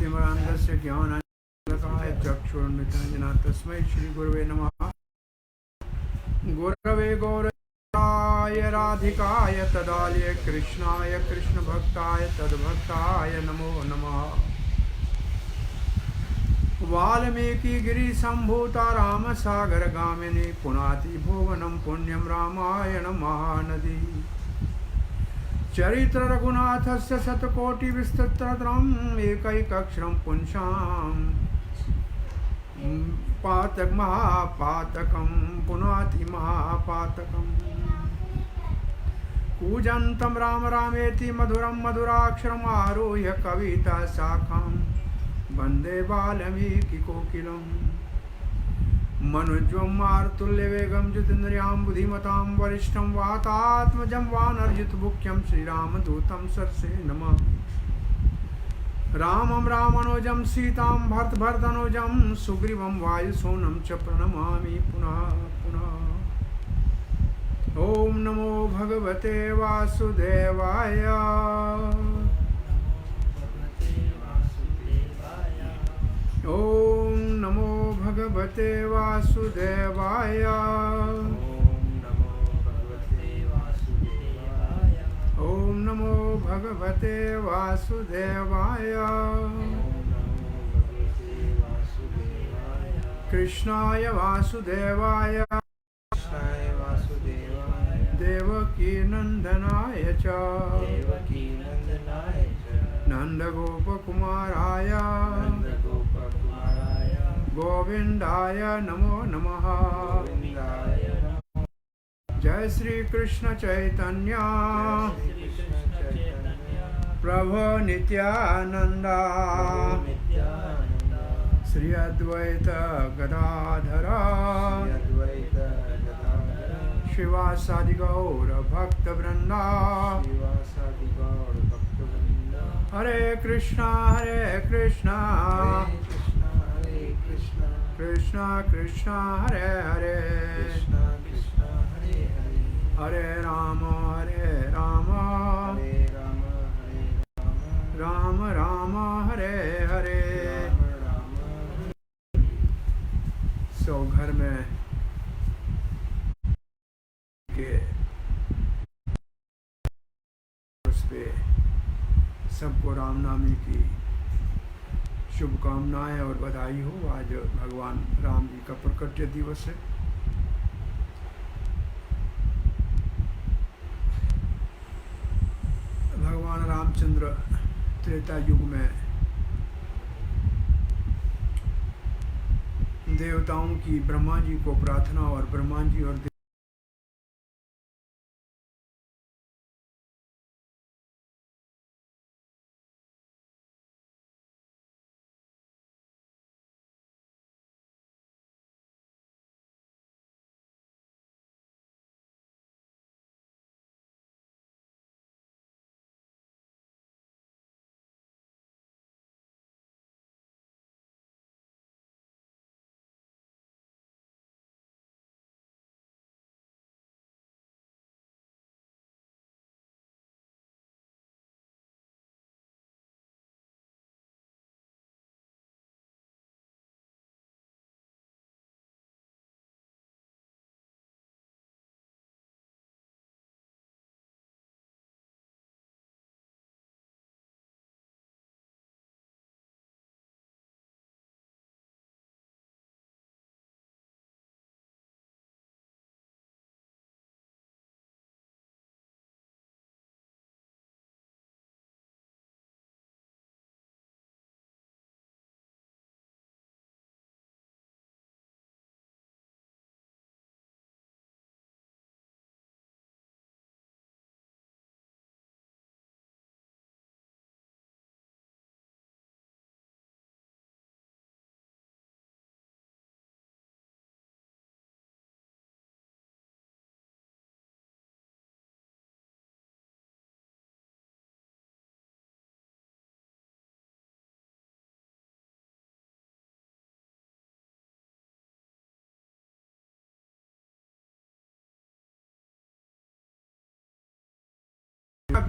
तिमिरान्धस्य ज्ञानाञ्जनशलाकया चक्षुरुन्मिलितं तस्मै श्रीगुरवे नमः। गुरवे गौरवाय राधिकाय तदालय कृष्णाय कृष्णभक्ताय तद्भक्ताय नमो नमः। वाल्मीकिगिरिसम्भूता रामसागरगामिनी पुनाति भुवनं पुण्यं रामायण महानदी। चरित्र रघुनाथस्य शतकोटिविस्तृतम् एकैकक्षरं पुंसां पातक महापातकं पुनाति महापातकम्। कूजन्तं राम रामेति मधुरं मधुराक्षरम् आरुह्य कविता शाखां वन्दे वाल्मीकिकोकिलं। मनुज्वं मारुतुल्यवेगं जितेन्द्रियां बुद्धिमतां वरिष्ठं वातात्मजं वानरयुतमुख्यं श्रीरामदूतं सरसे नमः। रामं रामानुजं सीतां भरतनुजं सुग्रीवं वायुसूनं च प्रणमामि पुनः पुनः। ॐ नमो भगवते वासुदेवाय। ॐ नमो भगवते वासुदेवाय। ॐ नमो भगवते वासुदेवाय। कृष्णाय वासुदेवाय देवकी नंदनाय च नंदगोपकुमाराय गोविंदाय नमो नमः। जय श्री कृष्ण चैतन्य प्रभु नित्यानंदा श्री अद्वैत गदाधरा शिवासादि गौर भक्त वृंदा। हरे कृष्णा कृष्णा कृष्णा हरे हरे हरे राम राम राम हरे हरे। सो घर में के उस पे सबको रामनामी की शुभकामनाएं और बधाई हो। आज भगवान राम जी का प्रकट्य दिवस है। भगवान रामचंद्र त्रेता युग में देवताओं की ब्रह्मा जी को प्रार्थना और ब्रह्मा जी और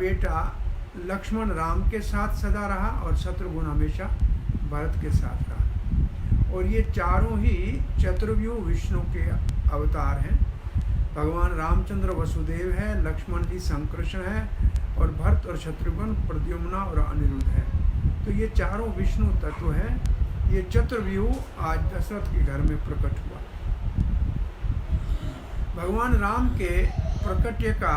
बेटा लक्ष्मण राम के साथ सदा रहा और शत्रुघ्न हमेशा भरत के साथ रहा। और ये चारों ही चतुर्व्यूह विष्णु के अवतार हैं। भगवान रामचंद्र वसुदेव है, लक्ष्मण जी संकृष्ण है, और भरत और शत्रुघ्न प्रद्युम्ना और अनिरुद्ध है। तो ये चारों विष्णु तत्व है। ये चतुर्व्यूह आज दशरथ के घर में प्रकट हुआ। भगवान राम के प्रकट्य का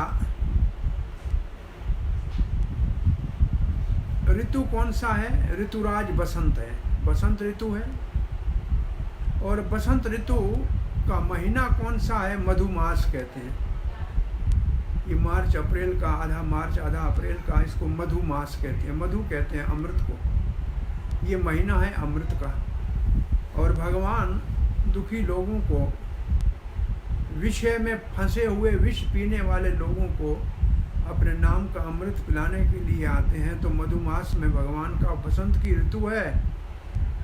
ऋतु कौन सा है? ऋतुराज बसंत है, बसंत ऋतु है। और बसंत ऋतु का महीना कौन सा है? मधुमास कहते हैं। ये मार्च अप्रैल का, आधा मार्च आधा अप्रैल का, इसको मधुमास कहते हैं। मधु कहते हैं अमृत को। ये महीना है अमृत का। और भगवान दुखी लोगों को, विषय में फंसे हुए विष पीने वाले लोगों को अपने नाम का अमृत पिलाने के लिए आते हैं। तो मधुमास में भगवान का बसंत की ऋतु है।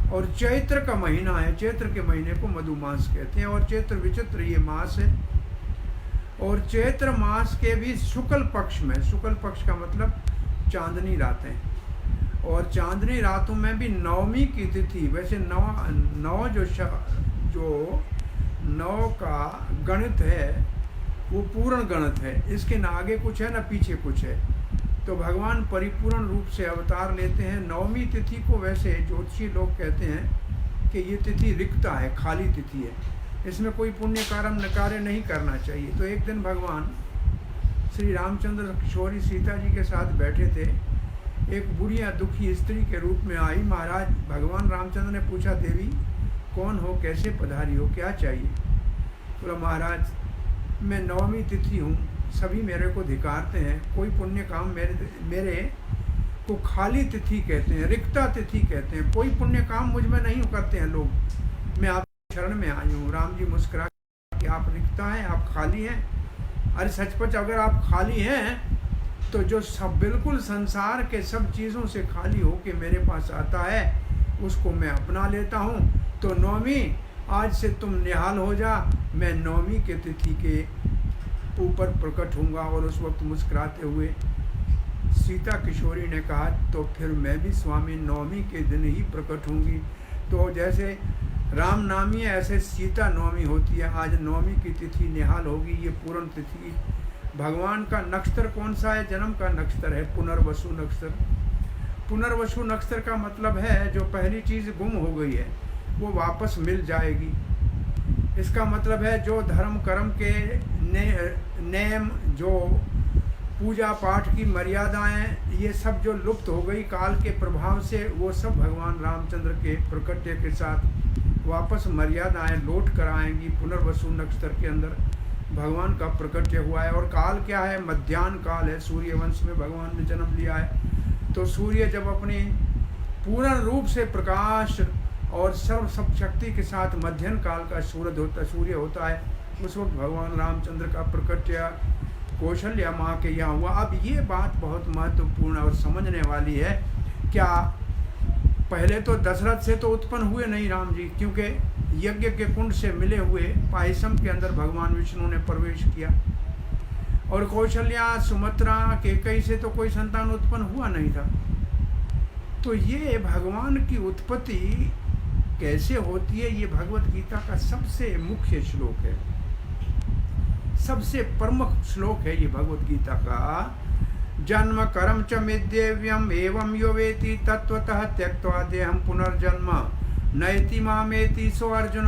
और चैत्र का महीना है, चैत्र के महीने को मधुमास कहते हैं। और चैत्र विचित्र ये मास है। और चैत्र मास के भी शुक्ल पक्ष में, शुक्ल पक्ष का मतलब चांदनी रातें, और चांदनी रातों में भी नवमी की तिथि, वैसे नौ जो नौ का गणित है वो पूर्ण गणित है। इसके न आगे कुछ है न पीछे कुछ है। तो भगवान परिपूर्ण रूप से अवतार लेते हैं। नवमी तिथि को वैसे ज्योतिषी लोग कहते हैं कि ये तिथि रिक्ता है, खाली तिथि है, इसमें कोई पुण्य कार्य नहीं करना चाहिए। तो एक दिन भगवान श्री रामचंद्र किशोरी सीता जी के साथ बैठे थे। एक बुढ़िया दुखी स्त्री के रूप में आई। महाराज भगवान रामचंद्र ने पूछा, देवी कौन हो, कैसे पधारी हो, क्या चाहिए? बोला, महाराज मैं नवमी तिथि हूँ, सभी मेरे को धिकारते हैं, कोई पुण्य काम मेरे को खाली तिथि कहते हैं, रिक्ता तिथि कहते हैं, कोई पुण्य काम मुझ में नहीं करते हैं लोग। मैं आपकी शरण में आई हूँ। राम जी मुस्कुरा कि आप रिक्ता हैं, आप खाली हैं? अरे सचपच अगर आप खाली हैं तो जो सब बिल्कुल संसार के सब चीज़ों से खाली हो के मेरे पास आता है उसको मैं अपना लेता हूँ। तो नवमी आज से तुम निहाल हो जा, मैं नवमी के तिथि के ऊपर प्रकट होऊंगा। और उस वक्त मुस्कुराते हुए सीता किशोरी ने कहा, तो फिर मैं भी स्वामी नवमी के दिन ही प्रकट होंगी। तो जैसे राम नामी है ऐसे सीता नवमी होती है। आज नवमी की तिथि निहाल होगी, ये पूर्ण तिथि। भगवान का नक्षत्र कौन सा है? जन्म का नक्षत्र है पुनर्वसु नक्षत्र। पुनर्वसु नक्षत्र का मतलब है जो पहली चीज़ गुम हो गई है वो वापस मिल जाएगी। इसका मतलब है जो धर्म कर्म के नेम, जो पूजा पाठ की मर्यादाएं, ये सब जो लुप्त हो गई काल के प्रभाव से, वो सब भगवान रामचंद्र के प्रकट्य के साथ वापस मर्यादाएं लौट कर आएंगी। पुनर्वसु नक्षत्र के अंदर भगवान का प्रकट्य हुआ है। और काल क्या है? मध्याह्न काल है। सूर्य वंश में भगवान ने जन्म लिया है। तो सूर्य जब अपनी पूर्ण रूप से प्रकाश और सब शक्ति के साथ मध्याह्न काल का सूर्य होता है, उस वक्त भगवान रामचंद्र का प्रकट्य कौशल्या माँ के यहाँ हुआ। अब ये बात बहुत महत्वपूर्ण और समझने वाली है। क्या पहले तो दशरथ से तो उत्पन्न हुए नहीं राम जी, क्योंकि यज्ञ के कुंड से मिले हुए पायसम के अंदर भगवान विष्णु ने प्रवेश किया। और कौशल्या, सुमित्रा, कैकेयी से तो कोई संतान उत्पन्न हुआ नहीं था। तो ये भगवान की उत्पत्ति कैसे होती है, ये भगवत गीता का सबसे मुख्य श्लोक है, सबसे प्रमुख श्लोक है ये भगवत गीता का। जन्म कर्म च मिद्येव्यम एवं यो वेति तत्वतः त्यक्त्वा देहं पुनर्जन्म नयति मामेति सो अर्जुन।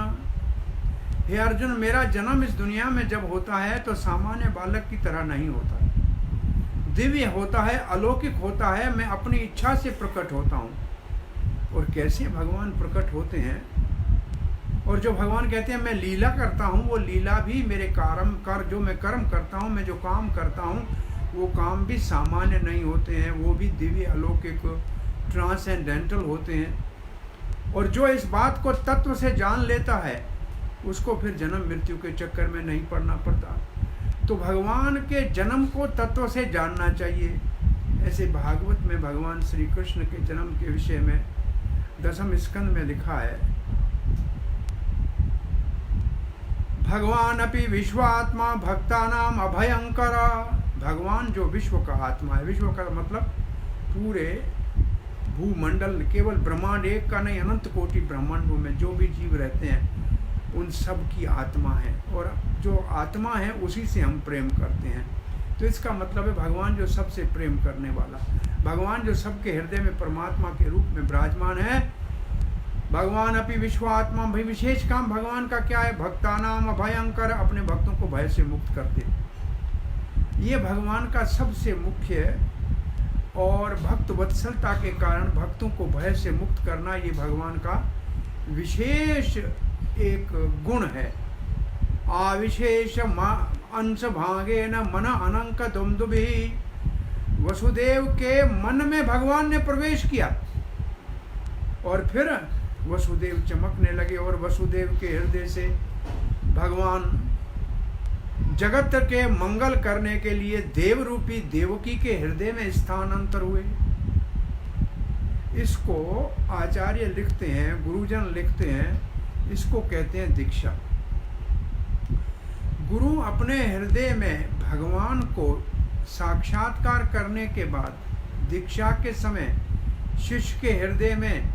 हे अर्जुन, मेरा जन्म इस दुनिया में जब होता है तो सामान्य बालक की तरह नहीं होता, दिव्य होता है, अलौकिक होता है। मैं अपनी इच्छा से प्रकट होता हूँ। और कैसे भगवान प्रकट होते हैं? और जो भगवान कहते हैं मैं लीला करता हूँ, वो लीला भी मेरे जो मैं कर्म करता हूँ, मैं जो काम करता हूँ, वो काम भी सामान्य नहीं होते हैं, वो भी दिव्य, अलौकिक, ट्रांसेंडेंटल होते हैं। और जो इस बात को तत्व से जान लेता है उसको फिर जन्म मृत्यु के चक्कर में नहीं पड़ना पड़ता। तो भगवान के जन्म को तत्व से जानना चाहिए। ऐसे भागवत में भगवान श्री कृष्ण के जन्म के विषय में 10वें स्कंद में लिखा है, भगवान अपि विश्वात्मा भक्तानाम अभयंकर। भगवान जो विश्व का आत्मा है, विश्व का मतलब पूरे भूमंडल, केवल ब्रह्मांड एक का नहीं, अनंत कोटि ब्रह्मांडों में जो भी जीव रहते हैं उन सब की आत्मा है, और जो आत्मा है उसी से हम प्रेम करते हैं। तो इसका मतलब है भगवान जो सबसे प्रेम करने वाला, भगवान जो सबके हृदय में परमात्मा के रूप में विराजमान है। भगवान अपनी विश्वात्मा, भाई विशेष काम भगवान का क्या है? भक्तानाम अभयंकर, अपने भक्तों को भय से मुक्त करते। ये भगवान का सबसे मुख्य, और भक्त वत्सलता के कारण भक्तों को भय से मुक्त करना ये भगवान का विशेष एक गुण है। आविशेष अंश भागे न मन अनंक दुमदुभी, वसुदेव के मन में भगवान ने प्रवेश किया और फिर वसुदेव चमकने लगे, और वसुदेव के हृदय से भगवान जगत के मंगल करने के लिए देव रूपी देवकी के हृदय में स्थानांतर हुए। इसको आचार्य लिखते हैं, गुरुजन लिखते हैं, इसको कहते हैं दीक्षा। गुरु अपने हृदय में भगवान को साक्षात्कार करने के बाद दीक्षा के समय शिष्य के हृदय में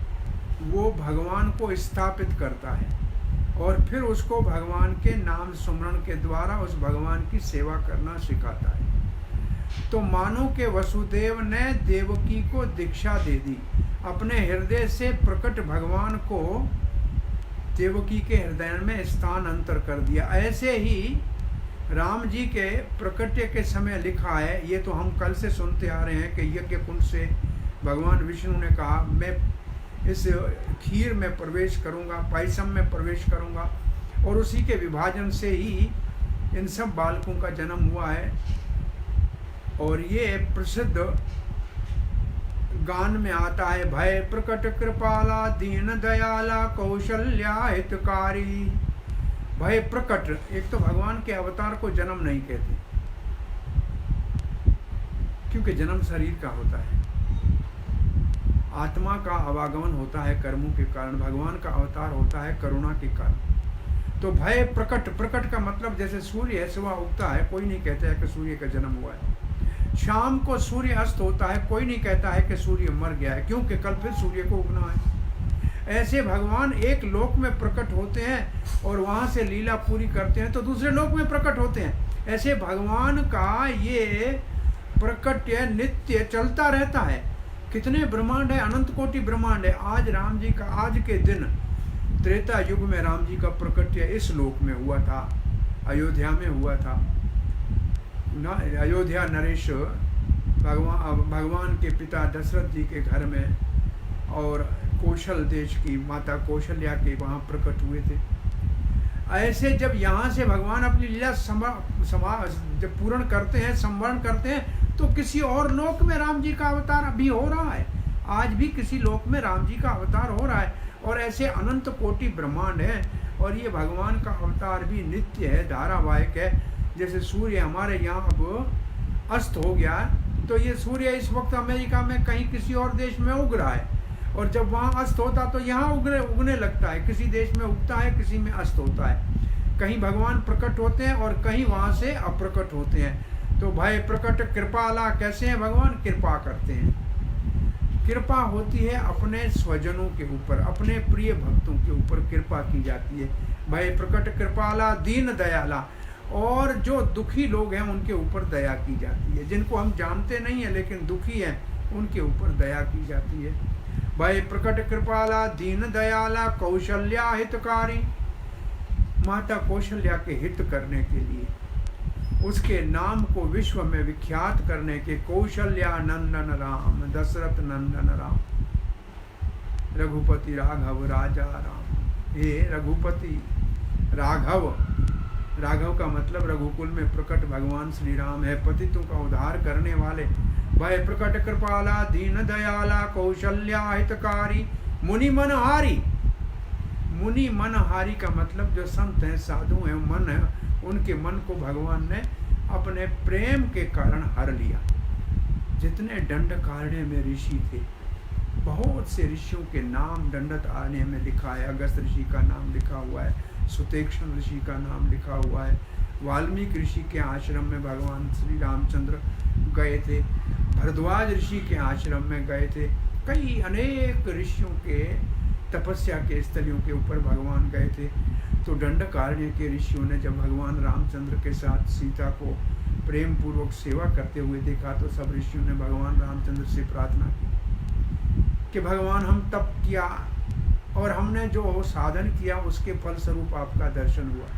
वो भगवान को स्थापित करता है, और फिर उसको भगवान के नाम सुमरण के द्वारा उस भगवान की सेवा करना सिखाता है। तो मानो के वसुदेव ने देवकी को दीक्षा दे दी, अपने हृदय से प्रकट भगवान को देवकी के हृदय में स्थानांतर कर दिया। ऐसे ही राम जी के प्रकट्य के समय लिखा है, ये तो हम कल से सुनते आ रहे हैं कि यज्ञ कुंड से भगवान विष्णु ने कहा मैं इस खीर में प्रवेश करूंगा, पायसम में प्रवेश करूंगा, और उसी के विभाजन से ही इन सब बालकों का जन्म हुआ है। और ये प्रसिद्ध गान में आता है, भय प्रकट कृपाला दीन दयाला कौशल्या हितकारी। भय प्रकट, एक तो भगवान के अवतार को जन्म नहीं कहते, क्योंकि जन्म शरीर का होता है, आत्मा का आवागमन होता है कर्मों के कारण, भगवान का अवतार होता है करुणा के कारण। तो भय प्रकट, प्रकट का मतलब जैसे सूर्य है सुबह उगता है, कोई नहीं कहता है कि सूर्य का जन्म हुआ है। शाम को सूर्य अस्त होता है, कोई नहीं कहता है कि सूर्य मर गया है, क्योंकि कल फिर सूर्य को उगना है। ऐसे भगवान एक लोक में प्रकट होते हैं और वहाँ से लीला पूरी करते हैं तो दूसरे लोक में प्रकट होते हैं। ऐसे भगवान का ये प्रकट्य नित्य चलता रहता है। कितने ब्रह्मांड है, अनंत कोटि ब्रह्मांड है। आज राम जी का, आज के दिन त्रेता युग में राम जी का प्रकट्य इस लोक में हुआ था, अयोध्या में हुआ था ना। अयोध्या नरेश भगवान के पिता दशरथ जी के घर में, और कौशल देश की माता कौशल्या के वहाँ प्रकट हुए थे। ऐसे जब यहाँ से भगवान अपनी लीला जब पूर्ण करते हैं, संवरण करते हैं, तो किसी और लोक में राम जी का अवतार अभी हो रहा है। आज भी किसी लोक में राम जी का अवतार हो रहा है, और ऐसे अनंत कोटि ब्रह्मांड है, और ये भगवान का अवतार भी नित्य है, धारावाहिक है। जैसे सूर्य हमारे यहाँ अब अस्त हो गया है, तो ये सूर्य इस वक्त अमेरिका में कहीं किसी और देश में उग रहा है, और जब वहाँ अस्त होता तो यहाँ उगने लगता है। किसी देश में उगता है, किसी में अस्त होता है। कहीं भगवान प्रकट होते हैं और कहीं वहाँ से अप्रकट होते हैं। तो भय प्रकट कृपाला कैसे हैं भगवान? कृपा करते हैं। कृपा होती है अपने स्वजनों के ऊपर, अपने प्रिय भक्तों के ऊपर कृपा की जाती है। भय प्रकट कृपाला दीन दयाला, और जो दुखी लोग हैं उनके ऊपर दया की जाती है। जिनको हम जानते नहीं है लेकिन दुखी हैं, उनके ऊपर दया की जाती है। भय प्रकट कृपाला दीन दयाला कौशल्या हितकारी, माता कौशल्या के हित करने के लिए, उसके नाम को विश्व में विख्यात करने के, कौशल्या नंदन राम दशरथ नंदन राम, रघुपति राघव राजा राम। हे रघुपति राघव, राघव का मतलब रघुकुल में प्रकट भगवान श्री राम है, पतितों का उद्धार करने वाले। भय प्रकट कृपाला दीन दयाला कौशल्या हितकारी, मुनि मनहारी। मुनि मनहारी का मतलब जो संत हैं, साधु हैं, मन है, उनके मन को भगवान ने अपने प्रेम के कारण हर लिया। जितने दंडकारण्य में ऋषि थे, बहुत से ऋषियों के नाम दंडकारण्य में लिखा है। अगस्त ऋषि का नाम लिखा हुआ है, सुतेक्षण ऋषि का नाम लिखा हुआ है। वाल्मीकि ऋषि के आश्रम में भगवान श्री रामचंद्र गए थे, भरद्वाज ऋषि के आश्रम में गए थे, कई अनेक ऋषियों के तपस्या के स्थलियों के ऊपर भगवान गए थे। तो दंडकारण्य के ऋषियों ने जब भगवान रामचंद्र के साथ सीता को प्रेम पूर्वक सेवा करते हुए देखा तो सब ऋषियों ने भगवान रामचंद्र से प्रार्थना की कि भगवान हम तप किया और हमने जो साधन किया उसके फलस्वरूप आपका दर्शन हुआ।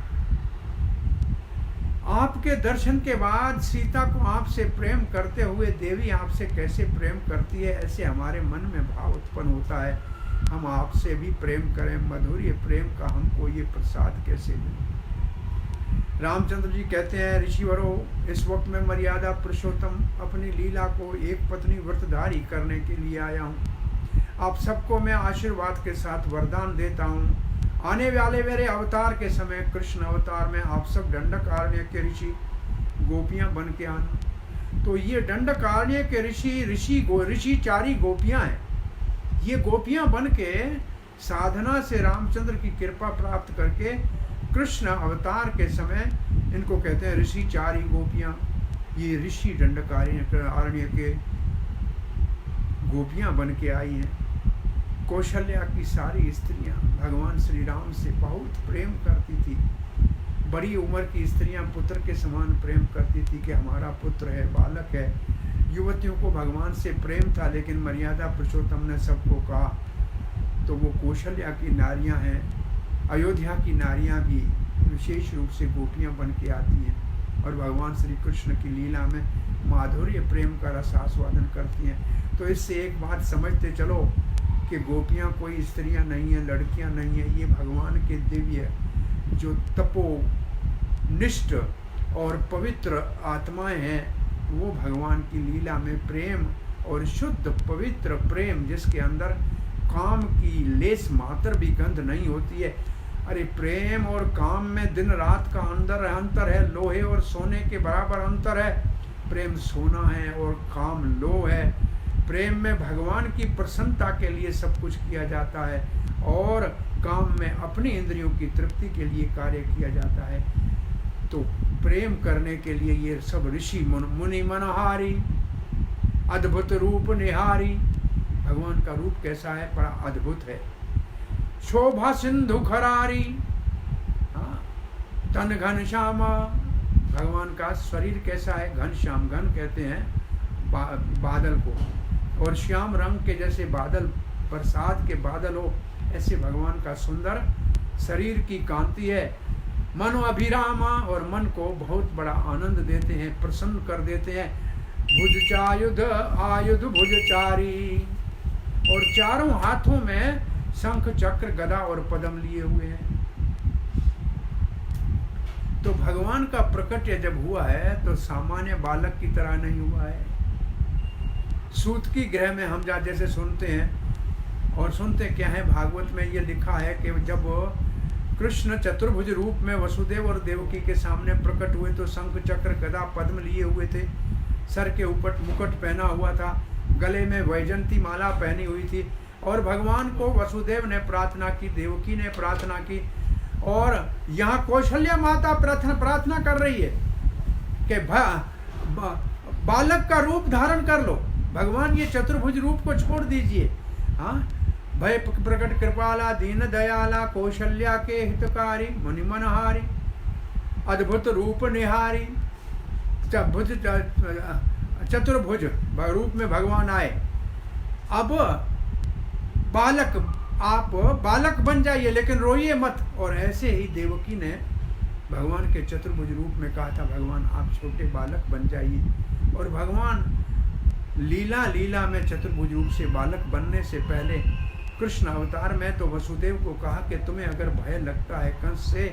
आपके दर्शन के बाद सीता को आपसे प्रेम करते हुए देवी आपसे कैसे प्रेम करती है, ऐसे हमारे मन में भाव उत्पन्न होता है। हम आपसे भी प्रेम करें, मधुर्य प्रेम का हमको ये प्रसाद कैसे मिले। रामचंद्र जी कहते हैं, ऋषिवरों, इस वक्त में मर्यादा पुरुषोत्तम अपनी लीला को एक पत्नी व्रतधारी करने के लिए आया हूँ। आप सबको मैं आशीर्वाद के साथ वरदान देता हूँ, आने वाले मेरे अवतार के समय, कृष्ण अवतार में, आप सब दंडकारण्य के ऋषि गोपियाँ बन के आना। तो ये दंडकारण्य के ऋषि चारी गोपियाँ हैं। ये गोपियाँ बन के साधना से रामचंद्र की कृपा प्राप्त करके कृष्ण अवतार के समय, इनको कहते हैं ऋषि चारी गोपियाँ। ये ऋषि दंडकारण्य के गोपियाँ बन के आई हैं। कौशल्या की सारी स्त्रियाँ भगवान श्री राम से बहुत प्रेम करती थी। बड़ी उम्र की स्त्रियाँ पुत्र के समान प्रेम करती थी कि हमारा पुत्र है, बालक है। युवतियों को भगवान से प्रेम था, लेकिन मर्यादा पुरुषोत्तम ने सबको कहा। तो वो कौशल्या की नारियां हैं। अयोध्या की नारियां भी विशेष रूप से गोपियां बन के आती हैं और भगवान श्री कृष्ण की लीला में माधुर्य प्रेम का रसास्वादन करती हैं। तो इससे एक बात समझते चलो कि गोपियां कोई स्त्रियां नहीं हैं, लड़कियां नहीं हैं, ये भगवान के दिव्य जो तपोनिष्ठ और पवित्र आत्माएं हैं, वो भगवान की लीला में प्रेम और शुद्ध पवित्र प्रेम, जिसके अंदर काम की लेस मात्र भी गंध नहीं होती है। अरे प्रेम और काम में दिन रात का अंतर है, लोहे और सोने के बराबर अंतर है। प्रेम सोना है और काम लोह है। प्रेम में भगवान की प्रसन्नता के लिए सब कुछ किया जाता है और काम में अपनी इंद्रियों की तृप्ति के लिए कार्य किया जाता है। तो प्रेम करने के लिए ये सब ऋषि मुनि मनहारी, अद्भुत रूप निहारी। भगवान का रूप कैसा है, बड़ा अद्भुत है। शोभा सिंधु खरारी, तन घन श्यामा। भगवान का शरीर कैसा है, घन श्याम। घन कहते हैं बादल को, और श्याम रंग के जैसे बादल, बरसात के बादल हो, ऐसे भगवान का सुंदर शरीर की कांति है। मनो अभिरामा, और मन को बहुत बड़ा आनंद देते हैं, प्रसन्न कर देते हैं। भुजचायुध आयुध भुजचारी, और चारों हाथों में शंख चक्र गदा और पद्म लिए हुए हैं। तो भगवान का प्रकट्य जब हुआ है तो सामान्य बालक की तरह नहीं हुआ है। सूत की गृह में हम जैसे सुनते हैं, और सुनते क्या है, भागवत में ये लिखा है कि जब कृष्ण चतुर्भुज रूप में वसुदेव और देवकी के सामने प्रकट हुए तो शंख चक्र गदा पद्म लिए हुए थे, सर के ऊपर मुकुट पहना हुआ था, गले में वैजंती माला पहनी हुई थी, और भगवान को वसुदेव ने प्रार्थना की, देवकी ने प्रार्थना की, और यहाँ कौशल्या माता प्रार्थना कर रही है कि बालक का रूप धारण कर लो, भगवान ये चतुर्भुज रूप को छोड़ दीजिए। हाँ, भय प्रकट कृपाला दीन दयाला कौशल्या के हितकारी मुनि मनहारी, अद्भुत रूप निहारी। चतुर्भुज रूप में भगवान आए। अब आप बालक बन जाइए, लेकिन रोइए मत। और ऐसे ही देवकी ने भगवान के चतुर्भुज रूप में कहा था, भगवान आप छोटे बालक बन जाइए। और भगवान लीला में चतुर्भुज रूप से बालक बनने से पहले कृष्ण अवतार में तो वसुदेव को कहा कि तुम्हें अगर भय लगता है कंस से,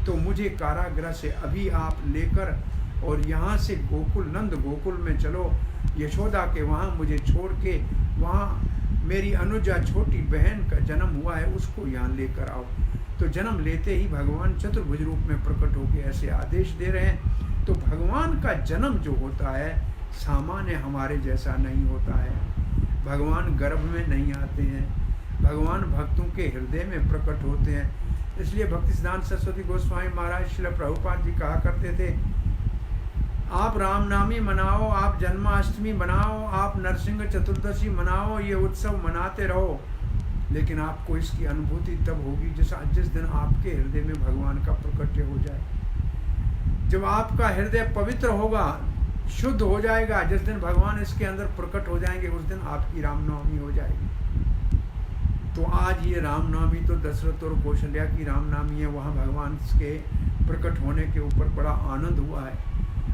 तो मुझे कारागृह से अभी आप लेकर और यहाँ से नंद गोकुल में चलो, यशोदा के वहाँ मुझे छोड़ के, वहाँ मेरी अनुजा छोटी बहन का जन्म हुआ है, उसको यहाँ लेकर आओ। तो जन्म लेते ही भगवान चतुर्भुज रूप में प्रकट होकर ऐसे आदेश दे रहे हैं। तो भगवान का जन्म जो होता है सामान्य हमारे जैसा नहीं होता है। भगवान गर्भ में नहीं आते हैं, भगवान भक्तों के हृदय में प्रकट होते हैं। इसलिए भक्ति सिद्धांत सरस्वती गोस्वामी महाराज श्रील प्रभुपाद जी कहा करते थे, आप रामनामी मनाओ, आप जन्माष्टमी मनाओ, आप नरसिंह चतुर्दशी मनाओ, ये उत्सव मनाते रहो, लेकिन आपको इसकी अनुभूति तब होगी जिस दिन आपके हृदय में भगवान का प्रकट्य हो जाए। जब आपका हृदय पवित्र होगा, शुद्ध हो जाएगा, जिस दिन भगवान इसके अंदर प्रकट हो जाएंगे, उस दिन आपकी रामनवमी हो जाएगी। तो आज ये रामनवमी तो दशरथ और कौशल्या की रामनवमी है, वहाँ भगवान के प्रकट होने के ऊपर बड़ा आनंद हुआ है।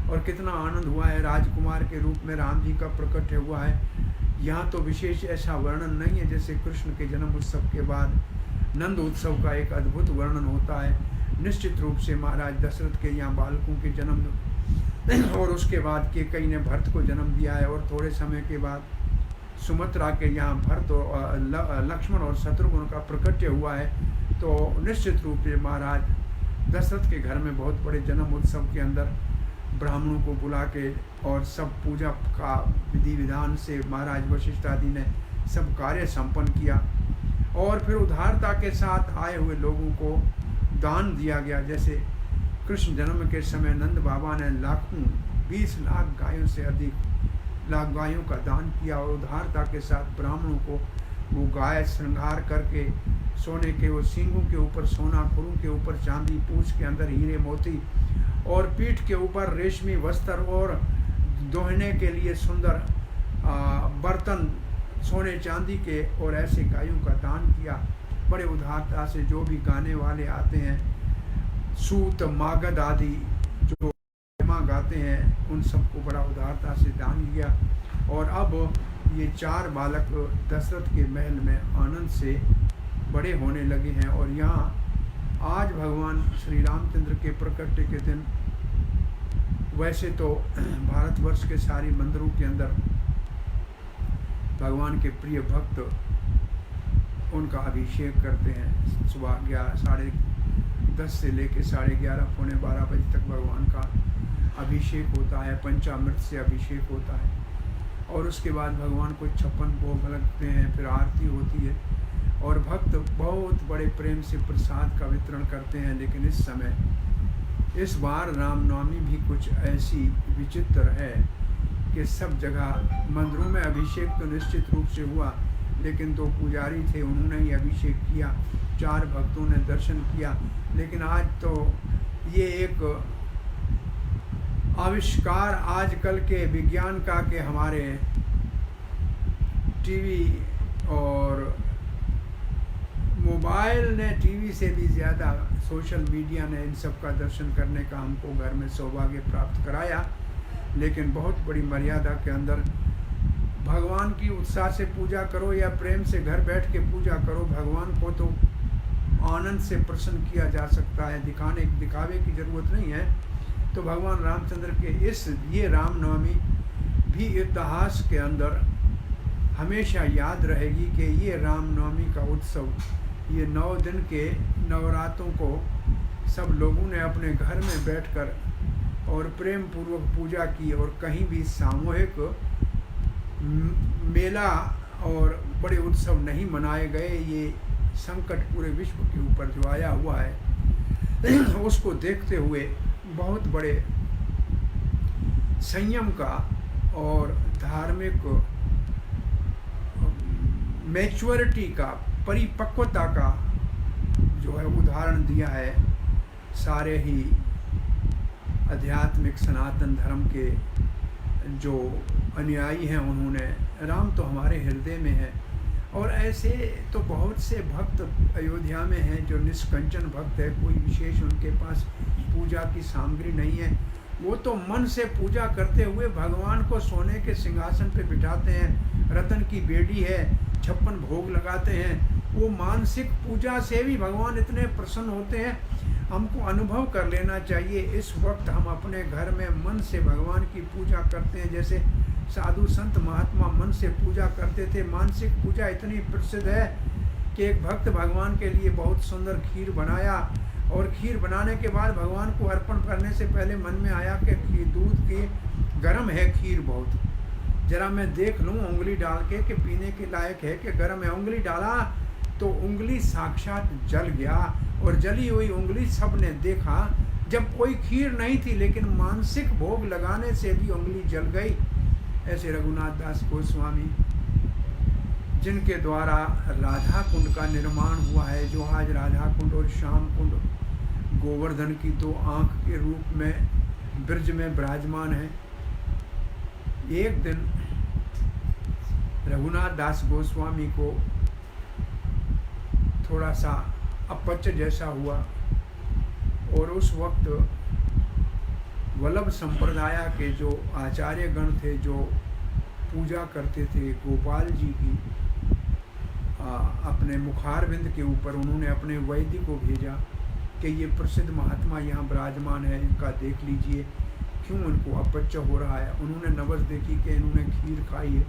और कितना आनंद हुआ है, राजकुमार के रूप में राम जी का प्रकट हुआ है। यहाँ तो विशेष ऐसा वर्णन नहीं है जैसे कृष्ण के जन्म उत्सव के बाद नंद उत्सव का एक अद्भुत वर्णन होता है। निश्चित रूप से महाराज दशरथ के यहाँ बालकों के जन्म और उसके बाद केकई ने भरत को जन्म दिया है, और थोड़े समय के बाद सुमित्रा के यहाँ भरत और लक्ष्मण और शत्रुघ्न का प्रकट्य हुआ है। तो निश्चित रूप से महाराज दशरथ के घर में बहुत बड़े जन्म उत्सव के अंदर ब्राह्मणों को बुला के और सब पूजा का विधि विधान से महाराज वशिष्ठ आदि ने सब कार्य संपन्न किया, और फिर उदारता के साथ आए हुए लोगों को दान दिया गया। जैसे कृष्ण जन्म के समय नंद बाबा ने 20 लाख गायों से अधिक लाख गायों का दान किया, और उदारता के साथ ब्राह्मणों को वो गाय श्रृंगार करके सोने के वो सींगों के ऊपर सोना, खुरों के ऊपर चांदी, पूंछ के अंदर हीरे मोती, और पीठ के ऊपर रेशमी वस्त्र, और दोहने के लिए सुंदर बर्तन सोने चांदी के, और ऐसे गायों का दान किया बड़े उदारता से। जो भी गाने वाले आते हैं, सूत मागध आदि जो गाते हैं, उन सबको बड़ा उदारता से दान किया। और अब ये 4 बालक दशरथ के महल में आनंद से बड़े होने लगे हैं। और यहाँ आज भगवान श्री रामचंद्र के प्रकट्य के दिन वैसे तो भारतवर्ष के सारे मंदिरों के अंदर भगवान के प्रिय भक्त उनका अभिषेक करते हैं। सुबह 10 से लेकर 11:30 पौने 12 बजे तक भगवान का अभिषेक होता है, पंचामृत से अभिषेक होता है, और उसके बाद भगवान को 56 भोग लगते हैं, फिर आरती होती है, और भक्त बहुत बड़े प्रेम से प्रसाद का वितरण करते हैं। लेकिन इस बार रामनवमी भी कुछ ऐसी विचित्र है कि सब जगह मंदिरों में अभिषेक तो निश्चित रूप से हुआ, लेकिन तो पुजारी थे उन्होंने ही अभिषेक किया, 4 भक्तों ने दर्शन किया। लेकिन आज तो ये एक आविष्कार आजकल के विज्ञान का कि हमारे टीवी और मोबाइल ने, टीवी से भी ज़्यादा सोशल मीडिया ने इन सब का दर्शन करने का हमको घर में सौभाग्य प्राप्त कराया। लेकिन बहुत बड़ी मर्यादा के अंदर भगवान की उत्साह से पूजा करो या प्रेम से घर बैठ के पूजा करो। भगवान को तो आनंद से प्रसन्न किया जा सकता है, दिखावे की ज़रूरत नहीं है। तो भगवान रामचंद्र के ये रामनवमी भी इतिहास के अंदर हमेशा याद रहेगी कि ये रामनवमी का उत्सव, ये 9 दिन के नवरात्रों को सब लोगों ने अपने घर में बैठकर और प्रेम पूर्वक पूजा की, और कहीं भी सामूहिक मेला और बड़े उत्सव नहीं मनाए गए। ये संकट पूरे विश्व के ऊपर जो आया हुआ है उसको देखते हुए बहुत बड़े संयम का और धार्मिक मैच्योरिटी का, परिपक्वता का जो है उदाहरण दिया है सारे ही आध्यात्मिक सनातन धर्म के जो अनुयायी हैं उन्होंने। राम तो हमारे हृदय में है, और ऐसे तो बहुत से भक्त अयोध्या में हैं जो निष्कंचन भक्त है, कोई विशेष उनके पास पूजा की सामग्री नहीं है। वो तो मन से पूजा करते हुए भगवान को सोने के सिंहासन पे बिठाते हैं, रतन की बेड़ी है, 56 भोग लगाते हैं। वो मानसिक पूजा से भी भगवान इतने प्रसन्न होते हैं, हमको अनुभव कर लेना चाहिए। इस वक्त हम अपने घर में मन से भगवान की पूजा करते हैं, जैसे साधु संत महात्मा मन से पूजा करते थे। मानसिक पूजा इतनी प्रसिद्ध है कि एक भक्त भगवान के लिए बहुत सुंदर खीर बनाया, और खीर बनाने के बाद भगवान को अर्पण करने से पहले मन में आया कि दूध के गर्म है खीर बहुत, जरा मैं देख लूँ उंगली डाल के कि पीने के लायक है कि गर्म है। उंगली डाला तो उंगली साक्षात जल गया, और जली हुई उंगली सब ने देखा, जब कोई खीर नहीं थी, लेकिन मानसिक भोग लगाने से भी उंगली जल गई। ऐसे रघुनाथ दास गोस्वामी, जिनके द्वारा राधा कुंड का निर्माण हुआ है, जो आज राधा कुंड और श्याम कुंड गोवर्धन की दो आंख के रूप में ब्रज में विराजमान है। एक दिन रघुनाथ दास गोस्वामी को थोड़ा सा अपच जैसा हुआ, और उस वक्त वल्लभ संप्रदाय के जो आचार्य गण थे, जो पूजा करते थे गोपाल जी की, अपने मुखारविंद के ऊपर उन्होंने अपने वैद्य को भेजा कि ये प्रसिद्ध महात्मा यहाँ विराजमान है, इनका देख लीजिए क्यों इनको अपच हो रहा है। उन्होंने नबज देखी कि इन्होंने खीर खाई है,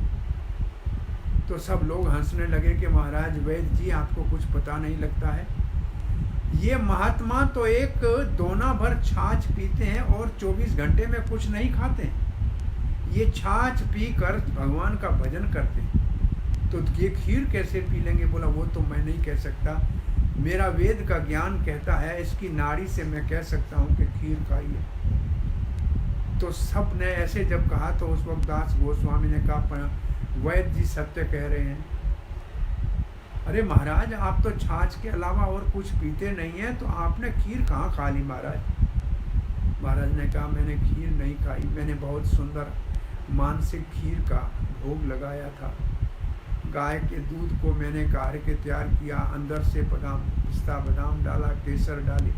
तो सब लोग हंसने लगे कि महाराज वैद्य जी, आपको कुछ पता नहीं लगता है, ये महात्मा तो एक दोना भर छाछ पीते हैं और 24 घंटे में कुछ नहीं खाते, ये छाछ पी कर भगवान का भजन करते हैं, तो ये खीर कैसे पी लेंगे। बोला वो तो मैं नहीं कह सकता, मेरा वेद का ज्ञान कहता है, इसकी नाड़ी से मैं कह सकता हूँ कि खीर खाइए। तो सब ने ऐसे जब कहा, तो उस वक्त दास गोस्वामी ने कहा, वैद्य जी सत्य कह रहे हैं। अरे महाराज, आप तो छाछ के अलावा और कुछ पीते नहीं हैं, तो आपने खीर कहाँ खा ली महाराज। महाराज ने कहा, मैंने खीर नहीं खाई, मैंने बहुत सुंदर मानसिक खीर का भोग लगाया था। गाय के दूध को मैंने काढ़ के तैयार किया, अंदर से बादाम, पिस्ता बादाम डाला, केसर डाली,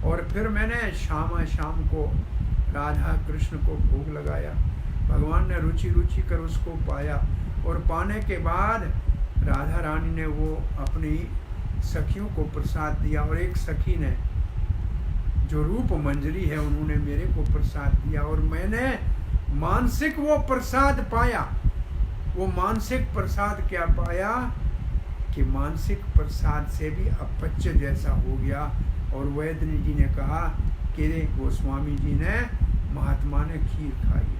और फिर मैंने शाम को राधा कृष्ण को भोग लगाया। भगवान ने रुचि कर उसको पाया, और पाने के बाद राधा रानी ने वो अपनी सखियों को प्रसाद दिया, और एक सखी ने जो रूप मंजरी है, उन्होंने मेरे को प्रसाद दिया, और मैंने मानसिक वो प्रसाद पाया। वो मानसिक प्रसाद क्या पाया कि मानसिक प्रसाद से भी अपच जैसा हो गया, और वैद्य जी ने कहा कि गोस्वामी जी ने, महात्मा ने खीर खाई।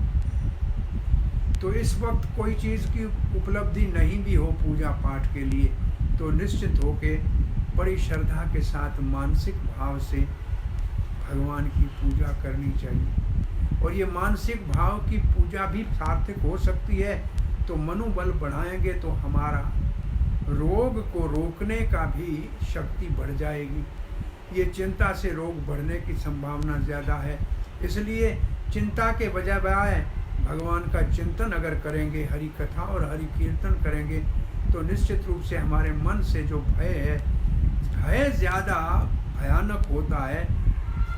तो इस वक्त कोई चीज़ की उपलब्धि नहीं भी हो पूजा पाठ के लिए, तो निश्चित हो के बड़ी श्रद्धा के साथ मानसिक भाव से भगवान की पूजा करनी चाहिए। और ये मानसिक भाव की पूजा भी सार्थक हो सकती है, तो मनोबल बढ़ाएंगे तो हमारा रोग को रोकने का भी शक्ति बढ़ जाएगी। ये चिंता से रोग बढ़ने की संभावना ज़्यादा है, इसलिए चिंता के बजाय भगवान का चिंतन अगर करेंगे, हरि कथा और हरि कीर्तन करेंगे, तो निश्चित रूप से हमारे मन से जो भय है, भय ज़्यादा भयानक होता है।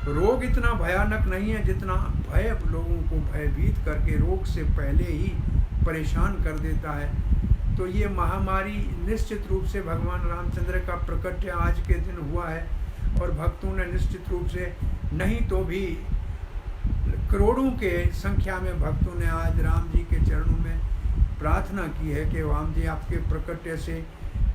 रोग इतना भयानक नहीं है जितना भय लोगों को भयभीत करके रोग से पहले ही परेशान कर देता है। तो ये महामारी निश्चित रूप से भगवान रामचंद्र का प्रकट आज के दिन हुआ है, और भक्तों ने निश्चित रूप से, नहीं तो भी करोड़ों के संख्या में भक्तों ने आज राम जी के चरणों में प्रार्थना की है कि राम जी, आपके प्रकट्य से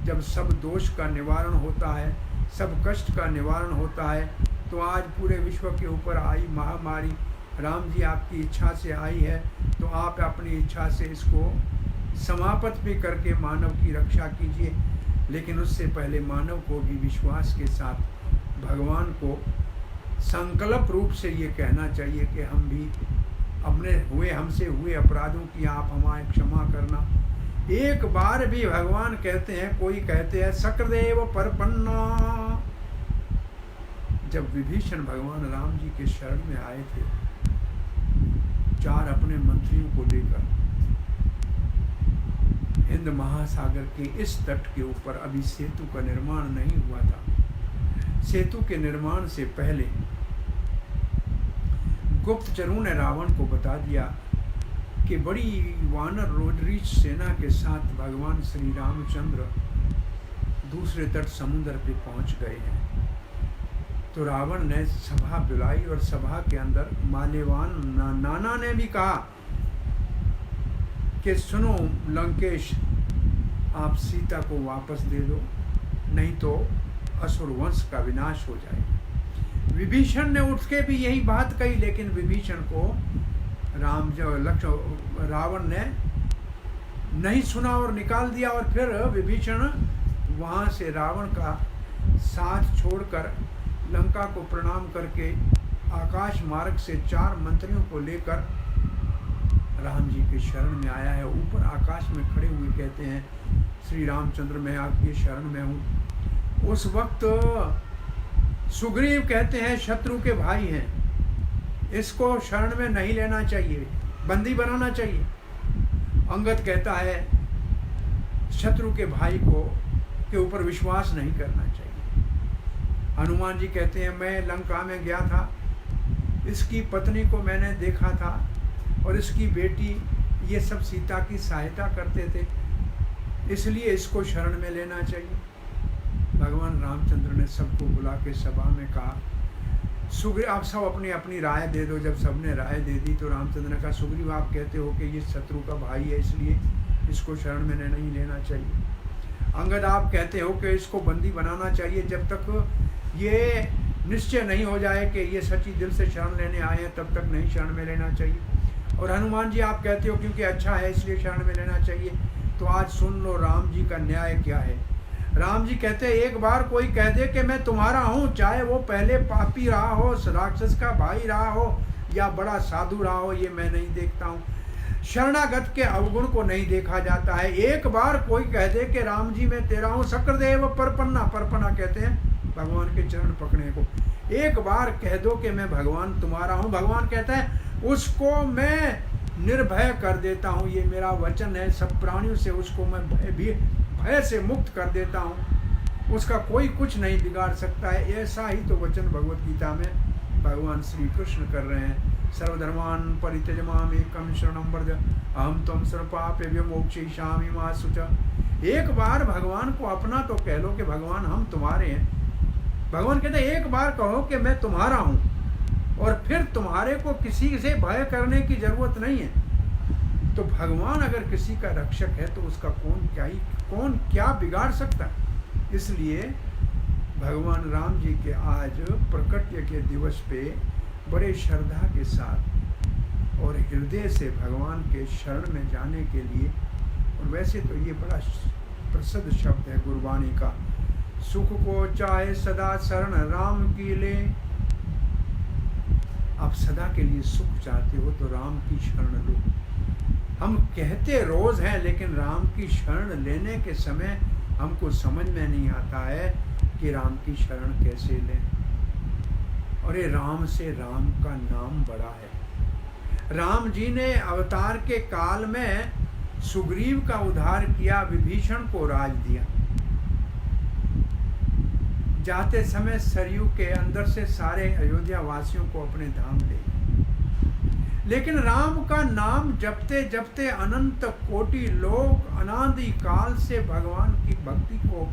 जब सब दोष का निवारण होता है, सब कष्ट का निवारण होता है, तो आज पूरे विश्व के ऊपर आई महामारी राम जी आपकी इच्छा से आई है, तो आप अपनी इच्छा से इसको समाप्त भी करके मानव की रक्षा कीजिए। लेकिन उससे पहले मानव को भी विश्वास के साथ भगवान को संकल्प रूप से ये कहना चाहिए कि हम भी हमसे हुए अपराधों की आप हमारे क्षमा करना। एक बार भी भगवान कहते हैं, कोई कहते हैं सक्रेदेव परपन्ना। जब विभीषण भगवान राम जी के शरण में आए थे, 4 अपने मंत्रियों को लेकर हिंद महासागर के इस तट के ऊपर, अभी सेतु का निर्माण नहीं हुआ था, सेतु के निर्माण से पहले गुप्तचरों ने रावण को बता दिया कि बड़ी वानर रोडरीच सेना के साथ भगवान श्री रामचंद्र दूसरे तट समुद्र पे पहुंच गए हैं। तो रावण ने सभा बुलाई, और सभा के अंदर माल्यवान नाना ने भी कहा कि सुनो लंकेश, आप सीता को वापस दे दो, नहीं तो असुर वंश का विनाश हो जाएगा। विभीषण ने उठ के भी यही बात कही, लेकिन विभीषण को रावण ने नहीं सुना और निकाल दिया। और फिर विभीषण वहाँ से रावण का साथ छोड़कर लंका को प्रणाम करके आकाश मार्ग से 4 मंत्रियों को लेकर राम जी के शरण में आया है। ऊपर आकाश में खड़े हुए कहते हैं, श्री रामचंद्र मैं आपकी शरण में हूँ। उस वक्त सुग्रीव कहते हैं शत्रु के भाई हैं, इसको शरण में नहीं लेना चाहिए, बंदी बनाना चाहिए। अंगद कहता है शत्रु के भाई को के ऊपर विश्वास नहीं करना चाहिए। हनुमान जी कहते हैं मैं लंका में गया था, इसकी पत्नी को मैंने देखा था और इसकी बेटी, ये सब सीता की सहायता करते थे, इसलिए इसको शरण में लेना चाहिए। भगवान रामचंद्र ने सबको बुला के सभा में कहा, सुग्रीव आप सब अपनी अपनी राय दे दो। जब सबने राय दे दी तो रामचंद्र ने कहा, सुग्रीव आप कहते हो कि ये शत्रु का भाई है, इसलिए इसको शरण में नहीं लेना चाहिए। अंगद आप कहते हो कि इसको बंदी बनाना चाहिए, जब तक ये निश्चय नहीं हो जाए कि ये सच्ची दिल से शरण लेने आए हैं तब तक नहीं शरण में लेना चाहिए। और हनुमान जी आप कहते हो क्योंकि अच्छा है इसलिए शरण में लेना चाहिए। तो आज सुन लो राम जी का न्याय क्या है। राम जी कहते हैं एक बार कोई कह दे कि मैं तुम्हारा हूँ, चाहे वो पहले पापी रहा हो, राक्षस का भाई रहा हो या बड़ा साधु रहा हो, ये मैं नहीं देखता हूँ। शरणागत के अवगुण को नहीं देखा जाता है। एक बार कोई कह दे कि राम जी मैं तेरा हूँ, शक्रदेव परपन्ना, परपन्ना कहते हैं भगवान के चरण पकड़ने को। एक बार कह दो कि मैं भगवान तुम्हारा हूँ, भगवान कहता है उसको मैं निर्भय कर देता हूँ, ये मेरा वचन है। सब प्राणियों से उसको मैं भय से मुक्त कर देता हूँ, उसका कोई कुछ नहीं बिगाड़ सकता है। ऐसा ही तो वचन भगवत गीता में भगवान श्री कृष्ण कर रहे हैं। सर्वधर्मान परित्यजामि एकम शरणं व्रज अहम त्वं सर्वपापेभ्यो मोक्षयिष्यामि मा शुचा। एक बार भगवान को अपना तो कह लो कि भगवान हम तुम्हारे हैं। भगवान कहते हैं एक बार कहो कि मैं तुम्हारा हूँ और फिर तुम्हारे को किसी से भय करने की जरूरत नहीं है। तो भगवान अगर किसी का रक्षक है तो उसका कौन क्या बिगाड़ सकता है। इसलिए भगवान राम जी के आज प्रकट्य के दिवस पे बड़े श्रद्धा के साथ और हृदय से भगवान के शरण में जाने के लिए, और वैसे तो ये बड़ा प्रसिद्ध शब्द है गुरबाणी का, सुख को चाहे सदा शरण राम की ले। आप सदा के लिए सुख चाहते हो तो राम की शरण लो। हम कहते रोज हैं लेकिन राम की शरण लेने के समय हमको समझ में नहीं आता है कि राम की शरण कैसे लें। और ये राम से राम का नाम बड़ा है। राम जी ने अवतार के काल में सुग्रीव का उद्धार किया, विभीषण को राज दिया। जाते समय सरयू के अंदर से सारे अयोध्या वासियों को अपने धाम ले गए। लेकिन राम का नाम जपते जपते अनंत कोटि लोग अनादि काल से भगवान की भक्ति को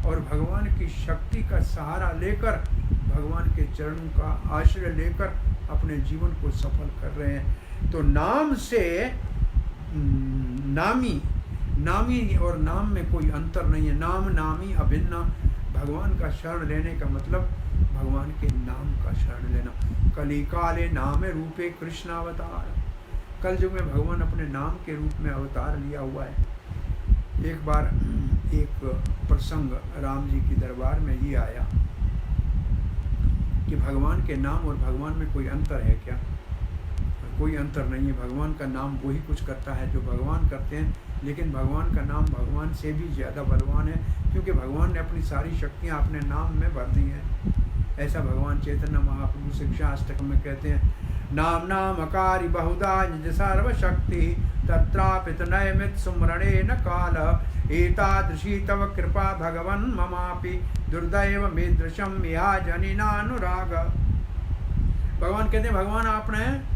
और भगवान की शक्ति का सहारा लेकर, भगवान के चरणों का आश्रय लेकर अपने जीवन को सफल कर रहे हैं। तो नाम से नामी और नाम में कोई अंतर नहीं है। नाम नामी अभिन्न। भगवान का शरण लेने का मतलब भगवान के नाम का शरण लेना। कली काले नाम रूपे कृष्ण अवतार। कल युग में भगवान अपने नाम के रूप में अवतार लिया हुआ है। एक बार एक प्रसंग राम जी की दरबार में ये आया कि भगवान के नाम और भगवान में कोई अंतर है क्या? कोई अंतर नहीं है। भगवान का नाम वही कुछ करता है जो भगवान करते हैं, लेकिन भगवान का नाम भगवान से भी ज़्यादा बलवान है, क्योंकि भगवान ने अपनी सारी शक्तियाँ अपने नाम में भर दी हैं। ऐसा भगवान चैतन्य महाप्रभु शिक्षा अष्टक में कहते हैं, नाम नामकारी बहुधा निज सर्वशक्ति तत्रापित नयमित सुमरणे न काल एतादृशी तव कृपा भगवन् ममापि दुर्दैव मीदृशम या जनिनानुराग। भगवान कहते हैं भगवान आपने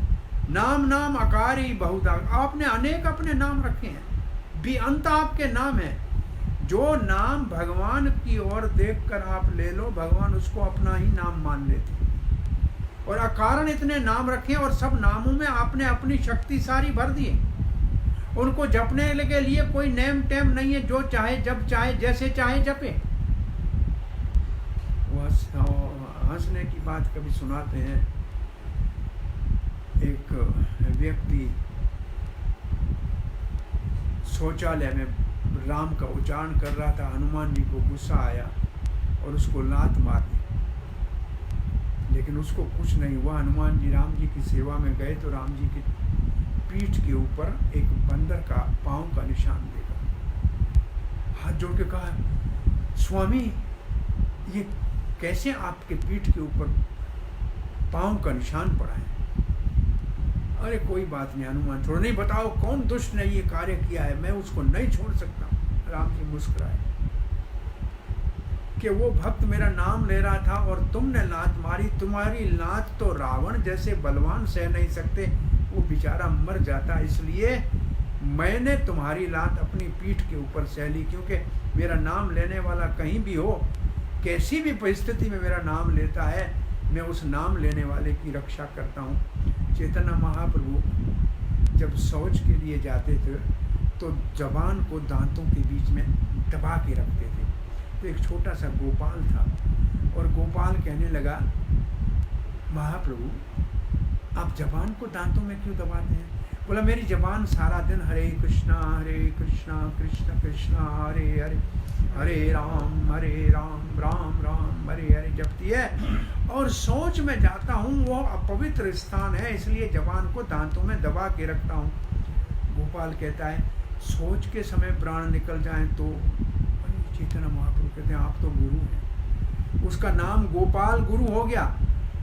नाम अकारी बहुधा, आपने अनेक अपने नाम रखे हैं, भी अंत आपके नाम है। जो नाम भगवान की ओर देखकर आप ले लो, भगवान उसको अपना ही नाम मान लेते हैं। और अकारण इतने नाम रखे और सब नामों में आपने अपनी शक्ति सारी भर दी है। उनको जपने के लिए कोई नेम टेम नहीं है, जो चाहे जब चाहे जैसे चाहे जपे। हंसने की बात कभी सुनाते हैं, एक व्यक्ति शौचालय में राम का उच्चारण कर रहा था। हनुमान जी को गुस्सा आया और उसको लात मार दी। लेकिन उसको कुछ नहीं हुआ। हनुमान जी राम जी की सेवा में गए तो राम जी की पीठ के ऊपर एक बंदर का पाँव का निशान देखा। हाथ जोड़ के कहा, स्वामी ये कैसे आपके पीठ के ऊपर पाँव का निशान पड़ा है? अरे कोई बात नहीं हनुमान, छोड़ो। नहीं, बताओ कौन दुष्ट ने ये कार्य किया है, मैं उसको नहीं छोड़ सकता। राम जी मुस्कुराए कि वो भक्त मेरा नाम ले रहा था और तुमने लात मारी। तुम्हारी लात तो रावण जैसे बलवान सह नहीं सकते, वो बेचारा मर जाता, इसलिए मैंने तुम्हारी लात अपनी पीठ के ऊपर सह ली। क्योंकि मेरा नाम लेने वाला कहीं भी हो, कैसी भी परिस्थिति में मेरा नाम लेता है, मैं उस नाम लेने वाले की रक्षा करता हूँ। चैतन्य महाप्रभु जब शौच के लिए जाते थे तो जबान को दांतों के बीच में दबा के रखते थे। तो एक छोटा सा गोपाल था और गोपाल कहने लगा, महाप्रभु आप जबान को दांतों में क्यों दबाते हैं? बोला, मेरी जबान सारा दिन हरे कृष्णा कृष्ण कृष्णा हरे हरे, हरे राम राम राम हरे हरे जपती है। और सोच में जाता हूँ, वो अपवित्र स्थान है, इसलिए जबान को दांतों में दबा के रखता हूँ। गोपाल कहता है, सोच के समय प्राण निकल जाए तो? चैतन्य महाप्रभु कहते हैं, आप तो गुरु हैं। उसका नाम गोपाल गुरु हो गया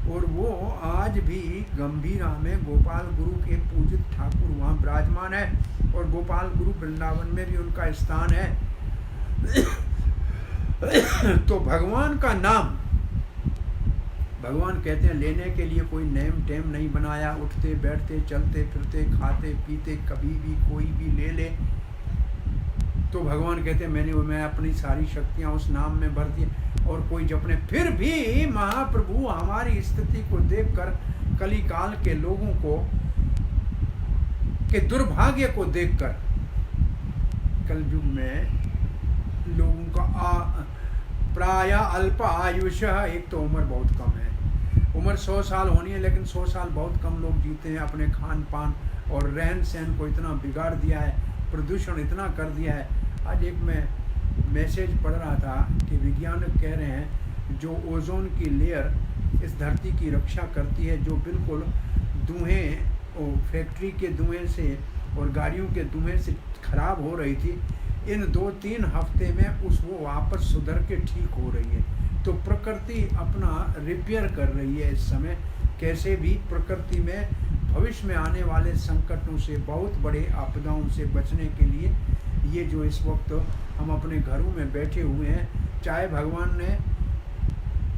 और वो आज भी गंभीरा में गोपाल गुरु के पूजित ठाकुर वहाँ विराजमान है और गोपाल गुरु वृंदावन में भी उनका स्थान है। तो भगवान का नाम, भगवान कहते हैं लेने के लिए कोई नेम टेम नहीं बनाया, उठते बैठते चलते फिरते खाते पीते कभी भी कोई भी ले ले। तो भगवान कहते हैं मैं अपनी सारी शक्तियाँ उस नाम में भर दी और कोई जपने। फिर भी महाप्रभु हमारी स्थिति को देखकर, कली काल के लोगों को के दुर्भाग्य को देखकर, कलयुग में लोगों का प्राय अल्प आयुष, एक तो उम्र बहुत कम है, उम्र 100 साल होनी है लेकिन 100 साल बहुत कम लोग जीते हैं। अपने खान पान और रहन सहन को इतना बिगाड़ दिया है, प्रदूषण इतना कर दिया है। आज एक मैं मैसेज पढ़ रहा था कि वैज्ञानिक कह रहे हैं जो ओजोन की लेयर इस धरती की रक्षा करती है, जो बिल्कुल धुएं और फैक्ट्री के धुएं से और गाड़ियों के धुएं से खराब हो रही थी, इन 2-3 हफ्ते में वो वापस सुधर के ठीक हो रही है। तो प्रकृति अपना रिपेयर कर रही है इस समय। कैसे भी प्रकृति में भविष्य में आने वाले संकटों से, बहुत बड़े आपदाओं से बचने के लिए ये जो इस वक्त हम अपने घरों में बैठे हुए हैं, चाहे भगवान ने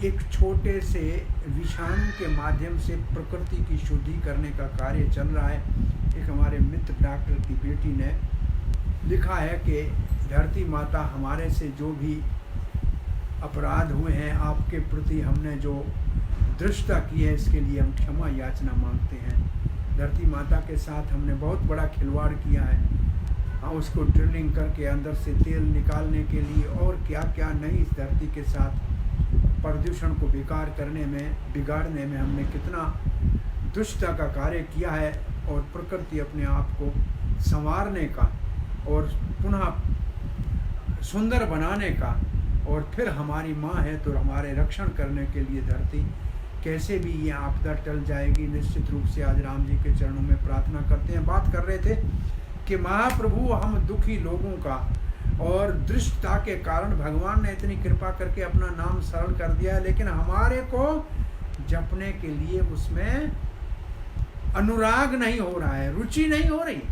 एक छोटे से विषाणु के माध्यम से प्रकृति की शुद्धि करने का कार्य चल रहा है। एक हमारे मित्र डॉक्टर की बेटी ने लिखा है कि धरती माता, हमारे से जो भी अपराध हुए हैं आपके प्रति, हमने जो दृष्टता की है, इसके लिए हम क्षमा याचना मांगते हैं। धरती माता के साथ हमने बहुत बड़ा खिलवाड़ किया है। उसको ड्रिलिंग करके अंदर से तेल निकालने के लिए और क्या क्या नहीं, इस धरती के साथ प्रदूषण को बेकार करने में, बिगाड़ने में हमने कितना दुष्टता का कार्य किया है। और प्रकृति अपने आप को संवारने का और पुनः सुंदर बनाने का, और फिर हमारी माँ है तो हमारे रक्षण करने के लिए धरती कैसे भी ये आपदा टल जाएगी। निश्चित रूप से आज राम जी के चरणों में प्रार्थना करते हैं। बात कर रहे थे कि महाप्रभु, हम दुखी लोगों का और दृष्टता के कारण भगवान ने इतनी कृपा करके अपना नाम सरल कर दिया है, लेकिन हमारे को जपने के लिए उसमें अनुराग नहीं हो रहा है, रुचि नहीं हो रही।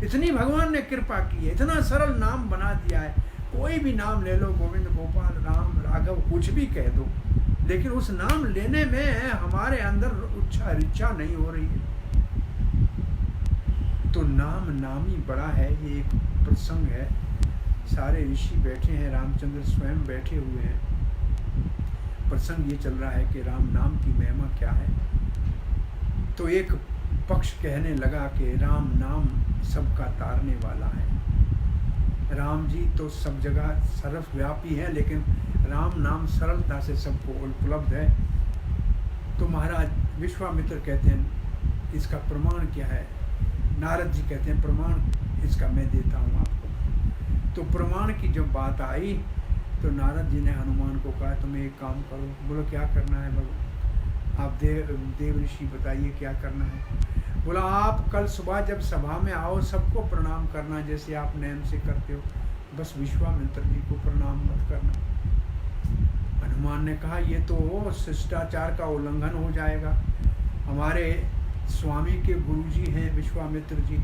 इतनी भगवान ने कृपा की है, इतना सरल नाम बना दिया है। कोई भी नाम ले लो, गोविंद, गोपाल, राम, राघव, कुछ भी कह दो, लेकिन उस नाम लेने में हमारे अंदर इच्छा नहीं हो रही है। तो नामी बड़ा है। ये एक प्रसंग है, सारे ऋषि बैठे हैं, रामचंद्र स्वयं बैठे हुए हैं। प्रसंग ये चल रहा है कि राम नाम की महिमा क्या है। तो एक पक्ष कहने लगा कि राम नाम सबका तारने वाला है। राम जी तो सब जगह सर्वव्यापी है, लेकिन राम नाम सरलता से सबको उपलब्ध है। तो महाराज विश्वामित्र कहते हैं इसका प्रमाण क्या है? नारद जी कहते हैं प्रमाण इसका मैं देता हूँ आपको। तो प्रमाण की जब बात आई तो नारद जी ने हनुमान को कहा, तुम्हें एक काम करो। बोलो क्या करना है? बोलो आप देव ऋषि बताइए क्या करना है। बोला आप कल सुबह जब सभा में आओ सबको प्रणाम करना जैसे आप नेम से करते हो, बस विश्वामित्र जी को प्रणाम मत करना। हनुमान ने कहा ये तो शिष्टाचार का उल्लंघन हो जाएगा, हमारे स्वामी के गुरुजी हैं विश्वामित्र जी,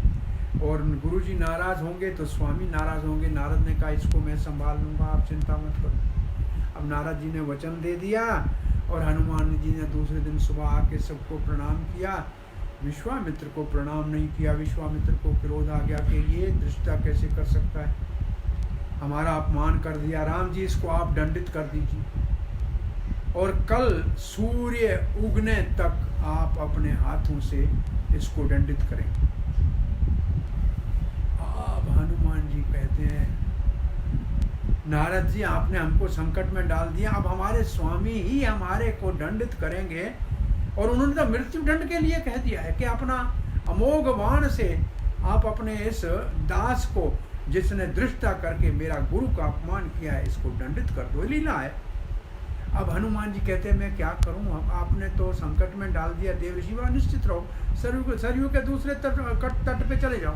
और गुरुजी नाराज होंगे तो स्वामी नाराज होंगे। नारद ने कहा इसको मैं संभाल लूंगा, आप चिंता मत करो। अब नारद जी ने वचन दे दिया और हनुमान जी ने दूसरे दिन सुबह आके सबको प्रणाम किया। विश्वामित्र को प्रणाम नहीं किया। विश्वामित्र को क्रोध आ गया कि ये दृष्टा कैसे कर सकता है, हमारा अपमान कर दिया। राम जी इसको आप दंडित कर दीजिए और कल सूर्य उगने तक आप अपने हाथों से इसको दंडित करें। अब हनुमान जी कहते हैं नारद जी आपने हमको संकट में डाल दिया, अब हमारे स्वामी ही हमारे को दंडित करेंगे। और उन्होंने तो मृत्यु दंड के लिए कह दिया है कि अपना अमोघ बाण से आप अपने इस दास को जिसने दृष्टा करके मेरा गुरु का अपमान किया है इसको दंडित कर दो, लीला है। अब हनुमान जी कहते हैं मैं क्या करूं, आपने तो संकट में डाल दिया। देव ऋषि बोला निश्चित रहो, सरयू के दूसरे तट पे चले जाओ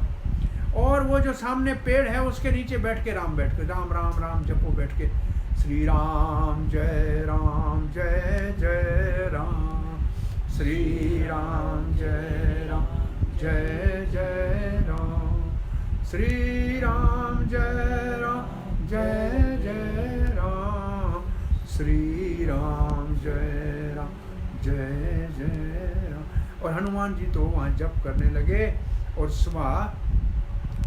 और वो जो सामने पेड़ है उसके नीचे बैठ के राम राम राम जपो बैठ के, श्री राम जय जय राम, श्री राम जय जय राम, श्री राम जय जय राम, श्री राम जय राम। और हनुमान जी तो वहाँ जप करने लगे और सुबह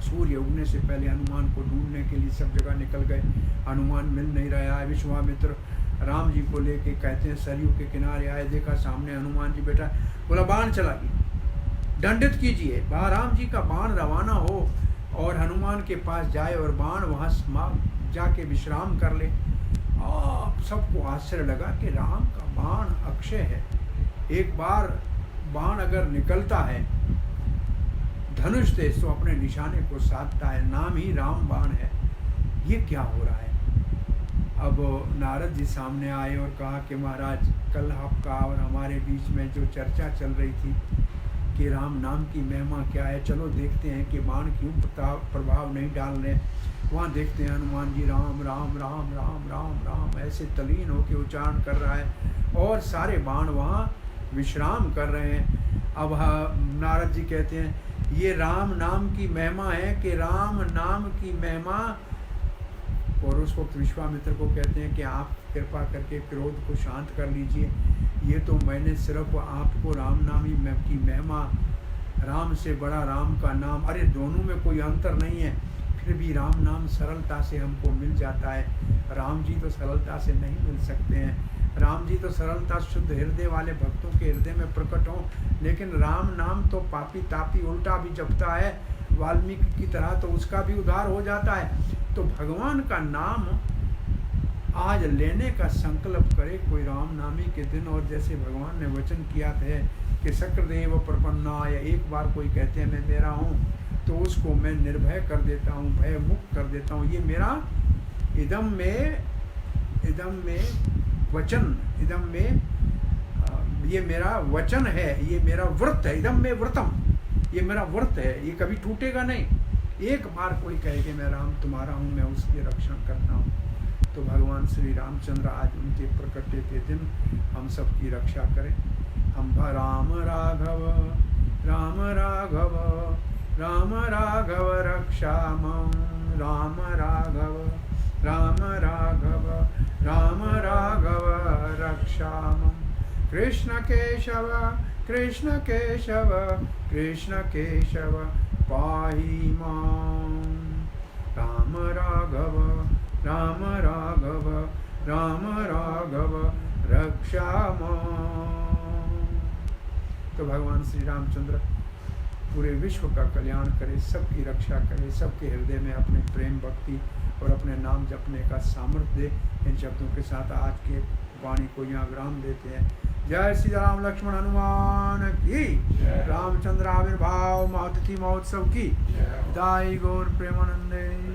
सूर्य उगने से पहले हनुमान को ढूंढने के लिए सब जगह निकल गए। हनुमान मिल नहीं रहा है। विश्वामित्र राम जी को लेके कहते हैं सरयू के किनारे आए, देखा सामने हनुमान जी बैठा, बोला बाण चलाइए, दंडित कीजिए। राम जी का बाण रवाना हो और हनुमान के पास जाए और बाण वहाँ जाके विश्राम कर ले। सबको आश्चर्य लगा कि राम का बाण अक्षय है, एक बार बाण अगर निकलता है धनुष से तो अपने निशाने को साधता है, नाम ही राम बाण है, ये क्या हो रहा है। अब नारद जी सामने आए और कहा कि महाराज कल आपका और हमारे बीच में जो चर्चा चल रही थी कि राम नाम की महिमा क्या है, चलो देखते हैं कि बाण क्यों प्रभाव नहीं डाल रहे। वहाँ देखते हैं हनुमान जी राम राम राम राम राम राम ऐसे तलीन होकर उच्चारण कर रहा है और सारे बाण वहाँ विश्राम कर रहे हैं। अब नारद जी कहते हैं ये राम नाम की महिमा है कि राम नाम की महिमा। और उस वक्त विश्वामित्र को कहते हैं कि आप कृपा करके क्रोध को शांत कर लीजिए, ये तो मैंने सिर्फ आपको राम नाम ही की महिमा, राम से बड़ा राम का नाम, अरे दोनों में कोई अंतर नहीं है, फिर भी राम नाम सरलता से हमको मिल जाता है, राम जी तो सरलता से नहीं मिल सकते हैं। राम जी तो सरलता शुद्ध हृदय वाले भक्तों के हृदय में प्रकट हों, लेकिन राम नाम तो पापी तापी उल्टा भी जपता है वाल्मीकि की तरह, तो उसका भी उद्धार हो जाता है। तो भगवान का नाम आज लेने का संकल्प करे कोई राम नामी के दिन। और जैसे भगवान ने वचन किया था कि सक्र प्रपन्नाय, एक बार कोई कहते हैं मैं तेरा हूँ तो उसको मैं निर्भय कर देता हूँ, भय मुक्त कर देता हूँ। ये मेरा इदम में वचन, इदम में ये मेरा वचन है, ये मेरा व्रत है, इदम में व्रतम, ये मेरा व्रत है, ये कभी टूटेगा नहीं। एक बार कोई कहे कि मैं राम तुम्हारा हूँ, मैं उसकी रक्षण करता हूँ, तो भगवान श्री रामचंद्र आज उनके प्रकटे के दिन हम सबकी रक्षा करें। हम राम राघव राम राघव राम राघव रक्षामं, राम राघव राम राघव राम राघव रक्षामं, कृष्ण केशव कृष्ण केशव कृष्ण केशव पाहि मां, राम राघव राम राघव राम राघव रक्षामं। तो भगवान श्री रामचंद्र पूरे विश्व का कल्याण करे, सबकी रक्षा करे, सबके हृदय में अपने प्रेम भक्ति और अपने नाम जपने का सामर्थ्य दे। इन शब्दों के साथ आज के वाणी को यहाँ विराम देते हैं। जय श्री राम लक्ष्मण हनुमान की, रामचंद्र आविर्भाव महतिथि महोत्सव की, दाई गौर प्रेमानंदे।